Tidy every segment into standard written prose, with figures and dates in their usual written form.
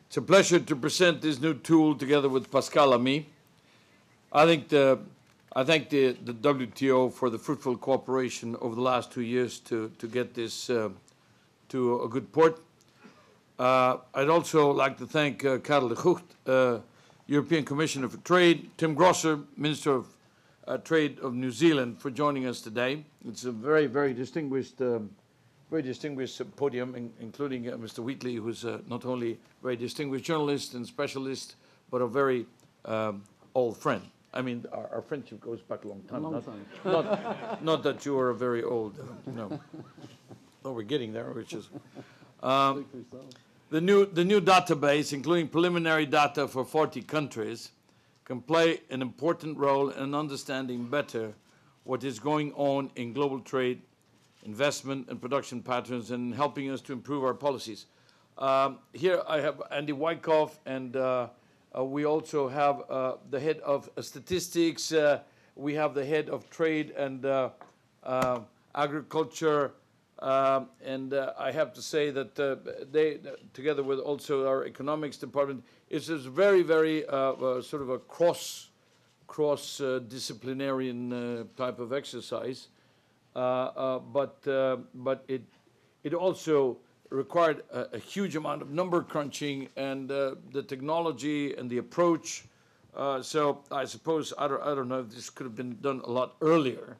It's a pleasure to present this new tool together with Pascal Lamy. I thank the WTO for the fruitful cooperation over the last 2 years to get this to a good port. I'd also like to thank Karel de Gucht, European Commissioner for Trade, Tim Grosser, Minister of Trade of New Zealand, for joining us today. It's a very, very distinguished podium, including Mr. Wheatley, who's not only a very distinguished journalist and specialist, but a very old friend. I mean, our friendship goes back a long time. Not that you are a very old, no. Oh, we're getting there, which is... The new database, including preliminary data for 40 countries, can play an important role in understanding better what is going on in global trade, investment and production patterns, and helping us to improve our policies. Here I have Andy Wyckoff, and we also have the head of statistics. We have the head of trade and agriculture. And I have to say that they, together with also our economics department, it's a very, very sort of a cross-disciplinarian type of exercise. But it also required a huge amount of number crunching and the technology and the approach. So I suppose, I don't know if this could have been done a lot earlier.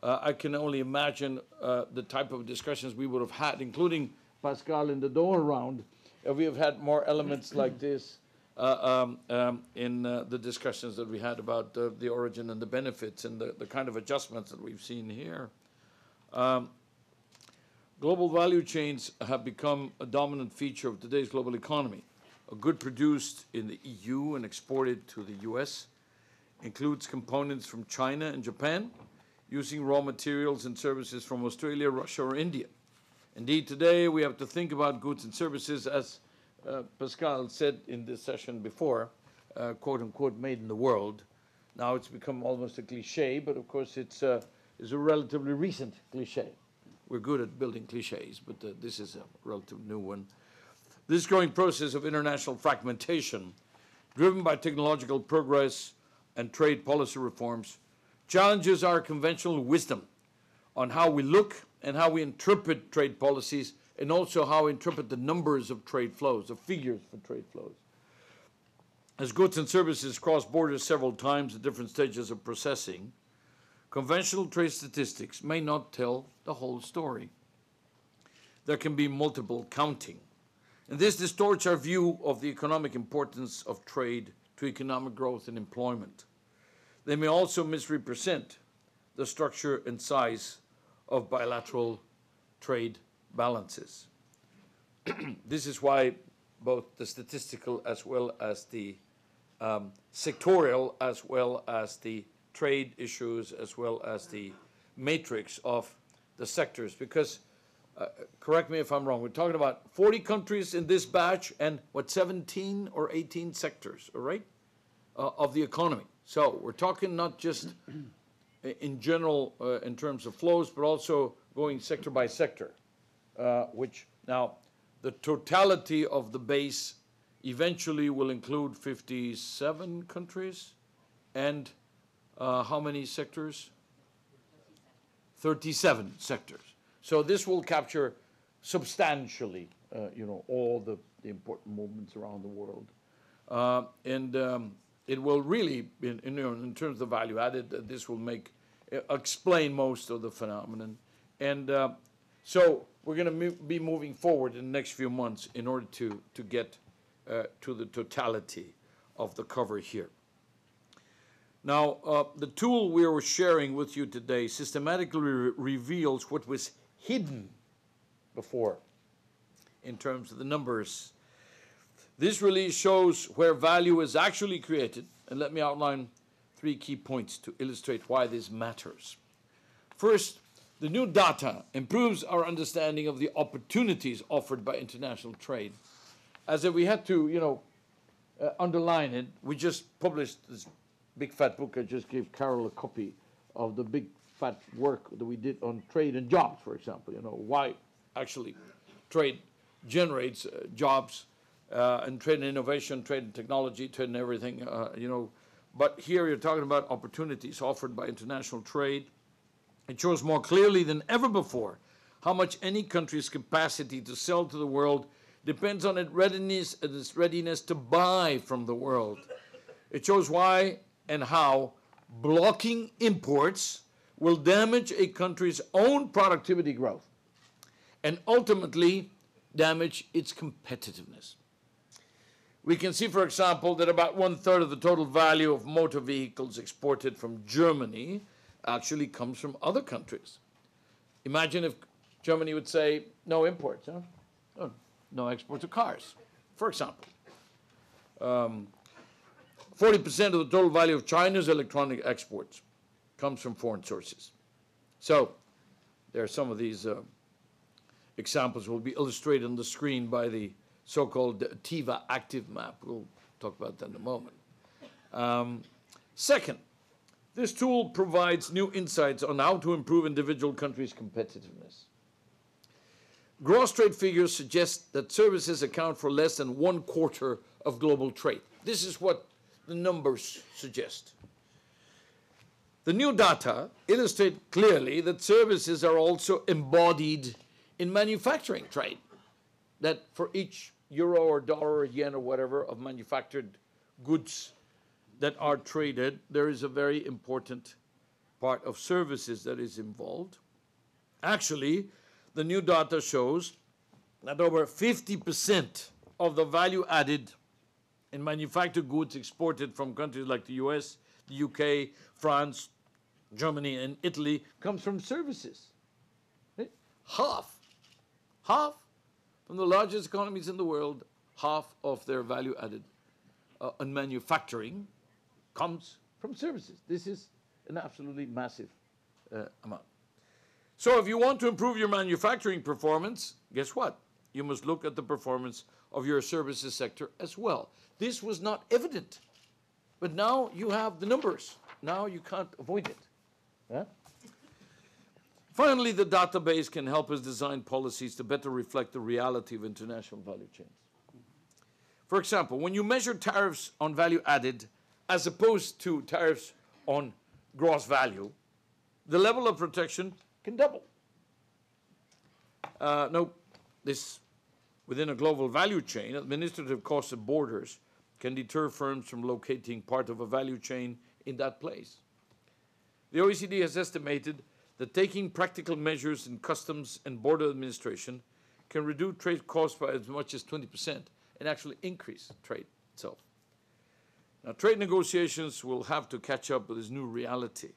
I can only imagine the type of discussions we would have had, including Pascal in the Doha round, if we have had more elements like this in the discussions that we had about the origin and the benefits and the kind of adjustments that we've seen here. Global value chains have become a dominant feature of today's global economy. A good produced in the EU and exported to the US includes components from China and Japan, using raw materials and services from Australia, Russia, or India. Indeed, today we have to think about goods and services, as Pascal said in this session before, quote unquote, made in the world. Now it's become almost a cliche, but of course it's a relatively recent cliche. We're good at building cliches, but this is a relatively new one. This growing process of international fragmentation, driven by technological progress and trade policy reforms, challenges our conventional wisdom on how we look and how we interpret trade policies, and also how we interpret the numbers of trade flows, the figures for trade flows. As goods and services cross borders several times at different stages of processing, conventional trade statistics may not tell the whole story. There can be multiple counting, and this distorts our view of the economic importance of trade to economic growth and employment. They may also misrepresent the structure and size of bilateral trade balances. This is why both the statistical as well as the sectorial, as well as the trade issues, as well as the matrix of the sectors, because, correct me if I'm wrong, we're talking about 40 countries in this batch and what, 17 or 18 sectors, all right, of the economy. So we're talking not just in general in terms of flows, but also going sector by sector, which now the totality of the base eventually will include 57 countries and how many sectors? 37 sectors. So this will capture substantially, all the important movements around the world. It will really, in terms of value added, this will explain most of the phenomenon. And so we're going to be moving forward in the next few months in order to get to the totality of the cover here. Now, the tool we are sharing with you today systematically reveals what was hidden before in terms of the numbers. This release shows where value is actually created, and let me outline 3 key points to illustrate why this matters. First, the new data improves our understanding of the opportunities offered by international trade. As if we had to, underline it, we just published this big fat book. I just gave Carol a copy of the big fat work that we did on trade and jobs, for example. Why actually trade generates jobs and trade and innovation, trade and technology, trade and everything, But here you're talking about opportunities offered by international trade. It shows more clearly than ever before how much any country's capacity to sell to the world depends on its readiness to buy from the world. It shows why and how blocking imports will damage a country's own productivity growth and ultimately damage its competitiveness. We can see, for example, that about 1/3 of the total value of motor vehicles exported from Germany actually comes from other countries. Imagine if Germany would say, no imports, huh? Oh, no exports of cars, for example. 40% of the total value of China's electronic exports comes from foreign sources. So there are some of these examples will be illustrated on the screen by the so-called TIVA active map. We'll talk about that in a moment. Second, this tool provides new insights on how to improve individual countries' competitiveness. Gross trade figures suggest that services account for less than 1/4 of global trade. This is what the numbers suggest. The new data illustrate clearly that services are also embodied in manufacturing trade, that for each euro or dollar or yen or whatever of manufactured goods that are traded, there is a very important part of services that is involved. Actually, the new data shows that over 50% of the value added in manufactured goods exported from countries like the US, the UK, France, Germany, and Italy comes from services. Half from the largest economies in the world, half of their value added in manufacturing comes from services. This is an absolutely massive amount. So if you want to improve your manufacturing performance, guess what? You must look at the performance of your services sector as well. This was not evident, but now you have the numbers. Now you can't avoid it. Yeah? Finally, the database can help us design policies to better reflect the reality of international value chains. For example, when you measure tariffs on value added as opposed to tariffs on gross value, the level of protection can double. Within a global value chain, administrative costs of borders can deter firms from locating part of a value chain in that place. The OECD has estimated that taking practical measures in customs and border administration can reduce trade costs by as much as 20% and actually increase trade itself. Now, trade negotiations will have to catch up with this new reality.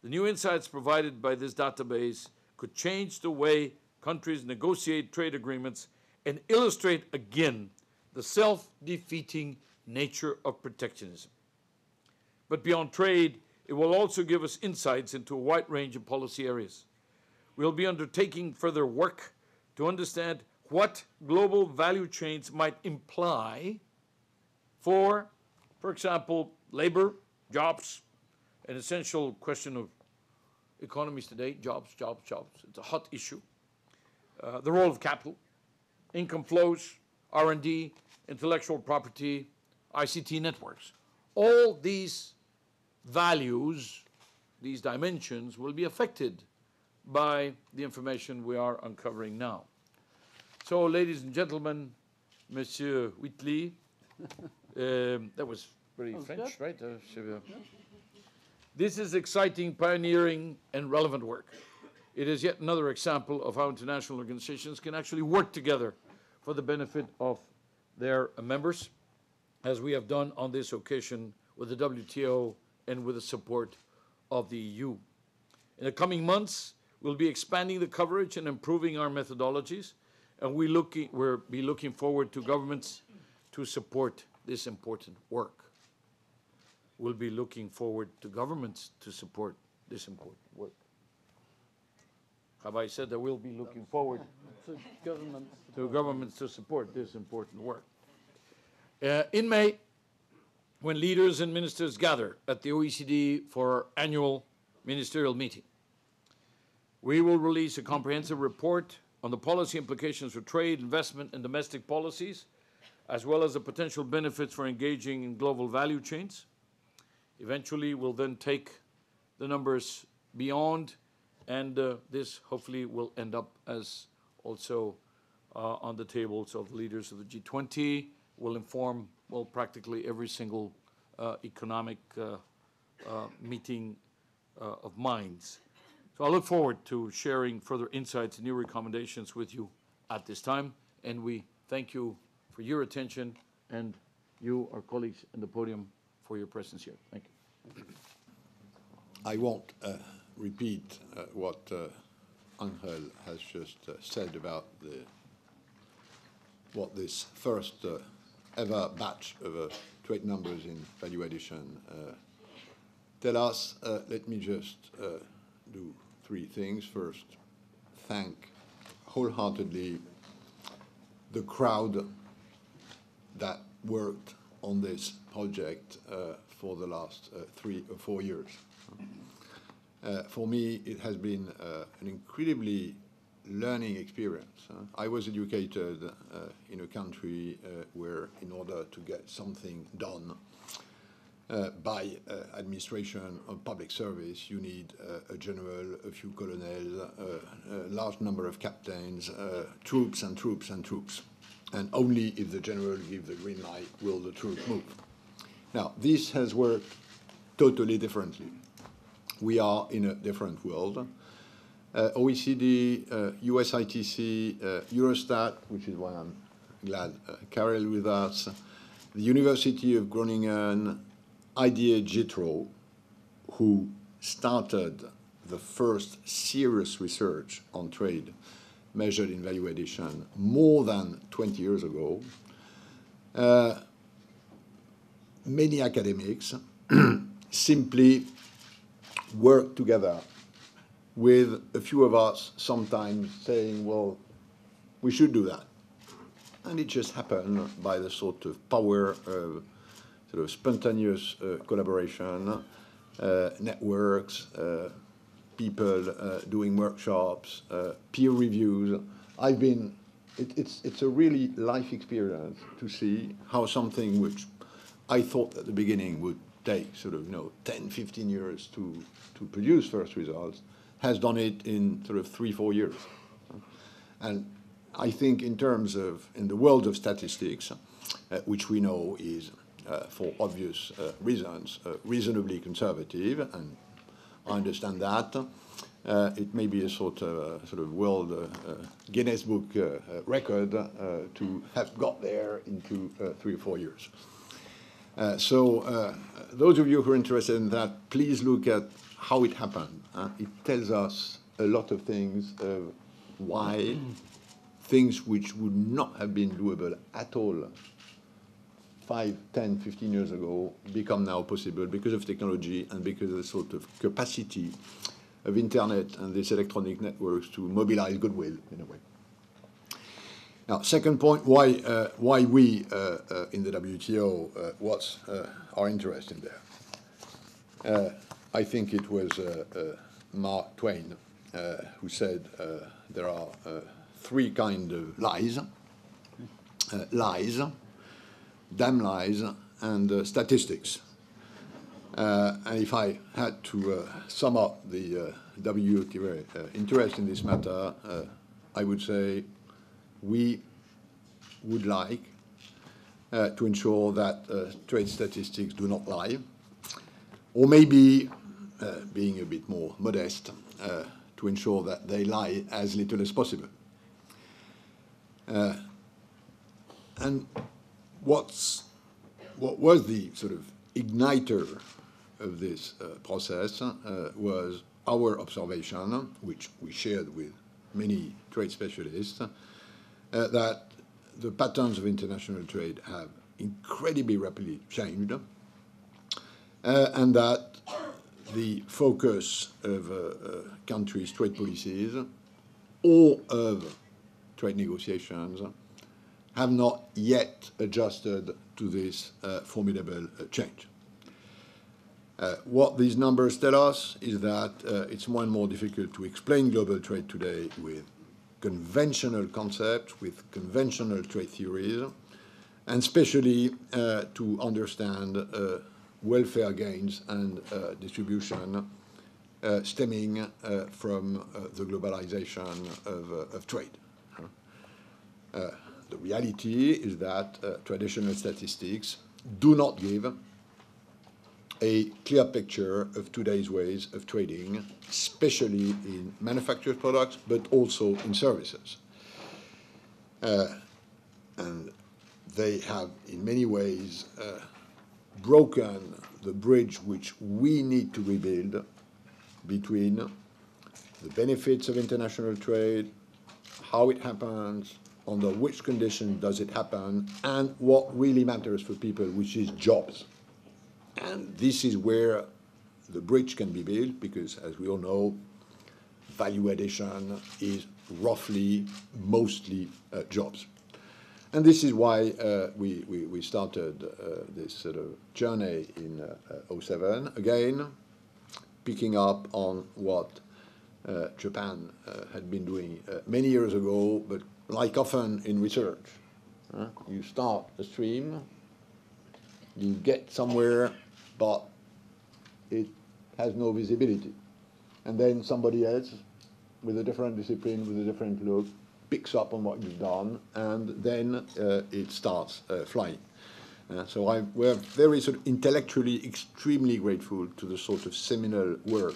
The new insights provided by this database could change the way countries negotiate trade agreements and illustrate again the self-defeating nature of protectionism. But beyond trade, it will also give us insights into a wide range of policy areas. We'll be undertaking further work to understand what global value chains might imply for example, labor, jobs, an essential question of economies today, jobs. It's a hot issue. The role of capital, income flows, R&D, intellectual property, ICT networks. All these values, these dimensions, will be affected by the information we are uncovering now. So, ladies and gentlemen, Monsieur Whitley, that was pretty French, right? This is exciting, pioneering, and relevant work. It is yet another example of how international organizations can actually work together for the benefit of their members, as we have done on this occasion with the WTO and with the support of the EU. In the coming months, we'll be expanding the coverage and improving our methodologies, and we'll be looking forward to governments to support this important work. We'll be looking forward to governments to support this important work. Have I said that we'll be looking forward to governments to support this important work? In May, when leaders and ministers gather at the OECD for our annual ministerial meeting, we will release a comprehensive report on the policy implications for trade, investment, and domestic policies, as well as the potential benefits for engaging in global value chains. Eventually, we'll then take the numbers beyond, and this hopefully will end up as also on the tables of the leaders of the G20, will inform, well, practically every single economic meeting of minds. So I look forward to sharing further insights and new recommendations with you at this time, and we thank you for your attention, and you, our colleagues in the podium, for your presence here. Thank you. I won't repeat what Angel has just said about what this first ever batch of trade numbers in value addition tell us. Let me just do three things. First, thank wholeheartedly the crowd that worked on this project for the last 3 or 4 years. For me, it has been an incredibly learning experience. I was educated in a country where, in order to get something done by administration or public service, you need a general, a few colonels, a large number of captains, troops and troops and troops. And only if the general gives the green light will the troops move. Now, this has worked totally differently. We are in a different world. OECD, USITC, Eurostat, which is why I'm glad Karel with us, the University of Groningen, IDE-JETRO, who started the first serious research on trade measured in value addition more than 20 years ago. Many academics simply work together with a few of us sometimes saying, well, we should do that. And it just happened by the sort of power of sort of spontaneous collaboration, networks, people doing workshops, peer reviews. It's a really life experience to see how something which I thought at the beginning would take sort of 10, 15 years to produce first results, has done it in sort of 3-4 years. And I think in terms of, in the world of statistics, which we know is, for obvious reasons, reasonably conservative, and I understand that, it may be a sort of world Guinness Book record to have got there into 3 or 4 years. So those of you who are interested in that, please look at how it happened. It tells us a lot of things of why things which would not have been doable at all 5, 10, 15 years ago become now possible because of technology and because of the sort of capacity of internet and these electronic networks to mobilize goodwill in a way. Now, second point, why we in the WTO, what's our interest in there? I think it was Mark Twain who said there are 3 kinds of lies. Lies, damn lies, and statistics. And if I had to sum up the WTO interest in this matter, I would say we would like to ensure that trade statistics do not lie, or maybe, being a bit more modest, to ensure that they lie as little as possible. And what was the sort of igniter of this process was our observation, which we shared with many trade specialists, that the patterns of international trade have incredibly rapidly changed, and that the focus of countries' trade policies or of trade negotiations have not yet adjusted to this formidable change. What these numbers tell us is that it's more and more difficult to explain global trade today with conventional concepts, with conventional trade theories, and especially to understand welfare gains and distribution stemming from the globalization of trade. The reality is that traditional statistics do not give a clear picture of today's ways of trading, especially in manufactured products, but also in services. And they have, in many ways, broken the bridge which we need to rebuild between the benefits of international trade, how it happens, under which conditions does it happen, and what really matters for people, which is jobs. And this is where the bridge can be built, because, as we all know, value addition is roughly, mostly jobs. And this is why we started this sort of journey in 2007, again, picking up on what Japan had been doing many years ago, but like often in research, you start a stream, you get somewhere, but it has no visibility. And then somebody else, with a different discipline, with a different look, picks up on what you've done, and then it starts flying. So we're very sort of intellectually extremely grateful to the sort of seminal work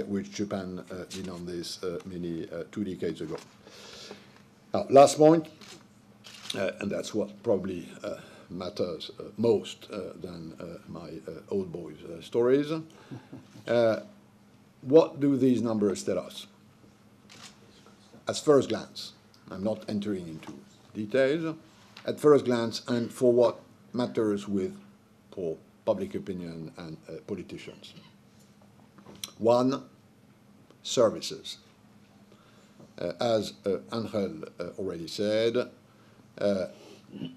which Japan did on this many 2 decades ago. Now, last point, and that's what probably matters most than my old boys' stories. What do these numbers tell us? At first glance, I'm not entering into details, at first glance, and for what matters for public opinion and politicians. One, services. As Angel already said,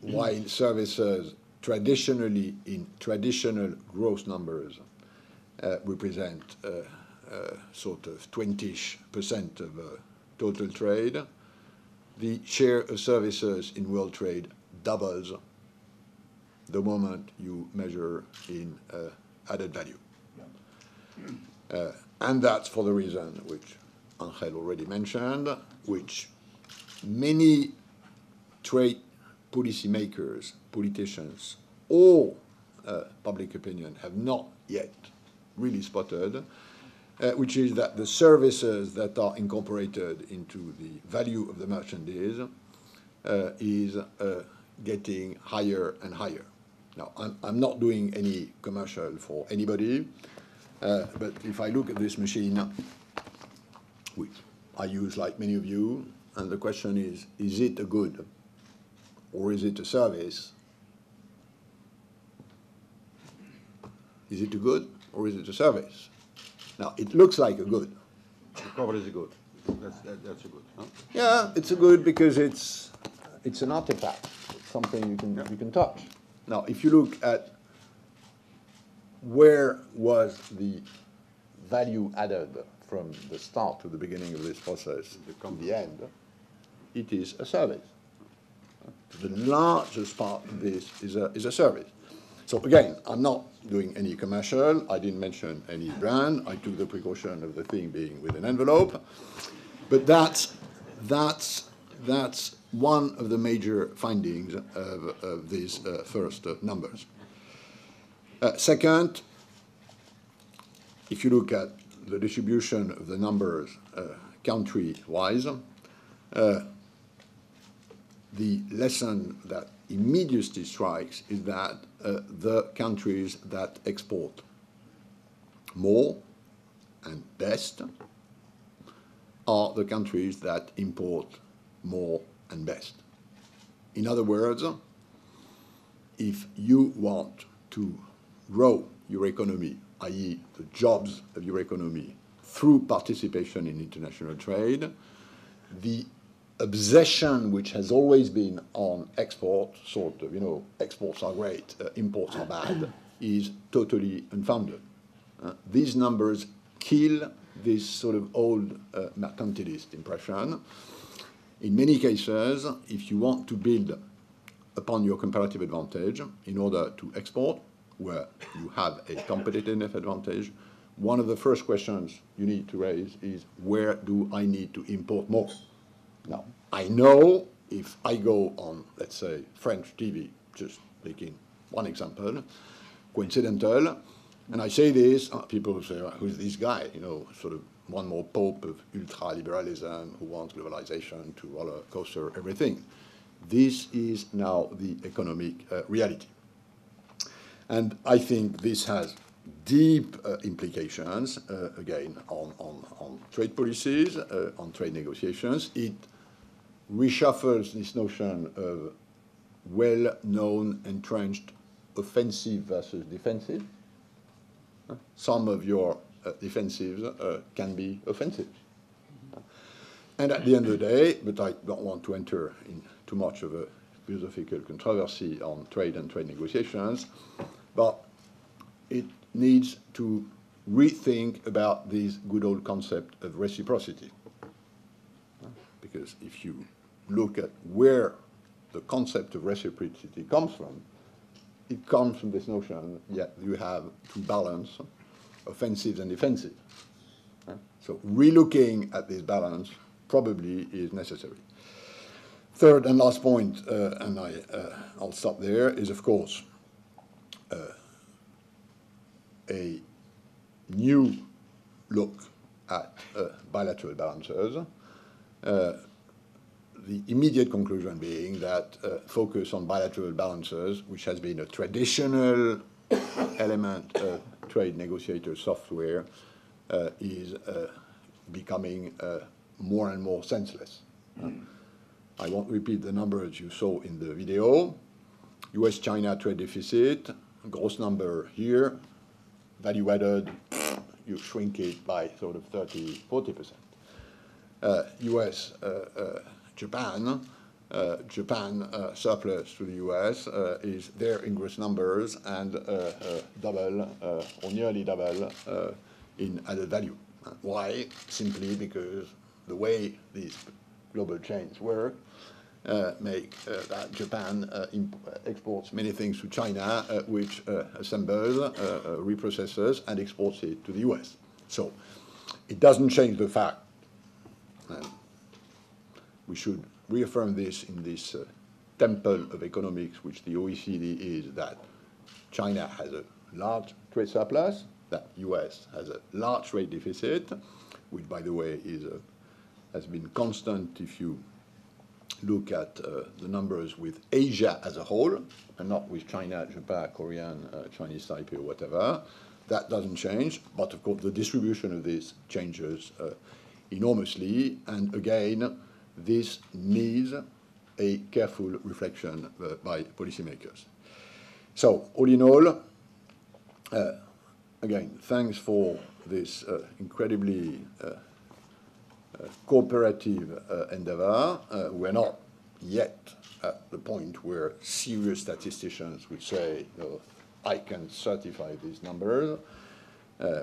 while services traditionally, in traditional growth numbers, represent sort of 20-ish% of total trade, the share of services in world trade doubles the moment you measure in added value. And that's for the reason which Angel already mentioned, which many trade policymakers, politicians, or public opinion have not yet really spotted, which is that the services that are incorporated into the value of the merchandise is getting higher and higher. Now, I'm not doing any commercial for anybody, but if I look at this machine, which I use like many of you, and the question is it a good or is it a service? Is it a good or is it a service? Now, it looks like a good. Probably is a good. That's a good. Huh? Yeah, it's a good because it's an artifact. It's something you can touch. Now, if you look at where was the value added from the start to the beginning of this process to the end, it is a service. The largest part of this is a service. So again, I'm not doing any commercial. I didn't mention any brand. I took the precaution of the thing being with an envelope. But that's one of the major findings of these first numbers. Second, if you look at the distribution of the numbers country-wise, the lesson that immediately strikes is that the countries that export more and best are the countries that import more and best. In other words, if you want to grow your economy, i.e. the jobs of your economy, through participation in international trade, the obsession which has always been on export, sort of, exports are great, imports are bad, is totally unfounded. These numbers kill this sort of old mercantilist impression. In many cases, if you want to build upon your comparative advantage in order to export, where you have a competitive advantage. One of the first questions you need to raise is, where do I need to import more? Now, I know if I go on, let's say, French TV, just taking one example, coincidental, and I say this, people will say, who's this guy? You know, sort of one more pope of ultra-liberalism who wants globalization to roller coaster everything. This is now the economic reality. And I think this has deep implications, again, on trade policies, on trade negotiations. It reshuffles this notion of well-known, entrenched offensive versus defensive. Some of your defensives can be offensive. And at the end of the day, but I don't want to enter in too much of a philosophical controversy on trade and trade negotiations, but it needs to rethink about this good old concept of reciprocity. Because if you look at where the concept of reciprocity comes from, it comes from this notion that you have to balance offensives and defensives. So relooking at this balance probably is necessary. Third and last point, and I'll stop there, is of course a new look at bilateral balances. The immediate conclusion being that focus on bilateral balances, which has been a traditional element of trade negotiator software, is becoming more and more senseless. I won't repeat the numbers you saw in the video. US-China trade deficit, gross number here, value added, you shrink it by sort of 30-40%. US-Japan, Japan surplus to the US is there in gross numbers and double or nearly double in added value. Why? Simply because the way these global chains work make that Japan exports many things to China, which assembles, reprocesses, and exports it to the US. So it doesn't change the fact, and we should reaffirm this in this temple of economics, which the OECD is, that China has a large trade surplus, that US has a large trade deficit, which, by the way, has been constant if you look at the numbers with Asia as a whole, and not with China, Japan, Korean, Chinese Taipei, or whatever. That doesn't change, but of course the distribution of this changes enormously, and again, this needs a careful reflection by policymakers. So, all in all, again, thanks for this incredibly cooperative endeavor. We're not yet at the point where serious statisticians would say, I can certify these numbers.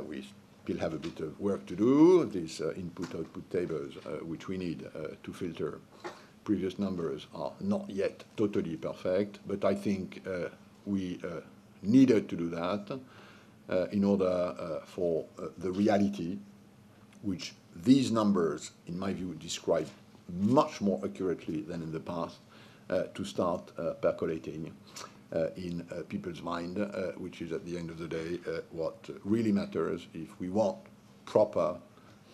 We still have a bit of work to do. These input-output tables, which we need to filter previous numbers, are not yet totally perfect, but I think we needed to do that in order for the reality, which these numbers, in my view, describe much more accurately than in the past, to start percolating in people's mind, which is at the end of the day what really matters if we want proper,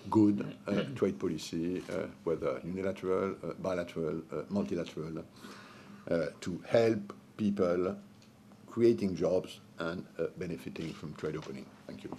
good trade policy, whether unilateral, bilateral, multilateral, to help people creating jobs and benefiting from trade opening. Thank you.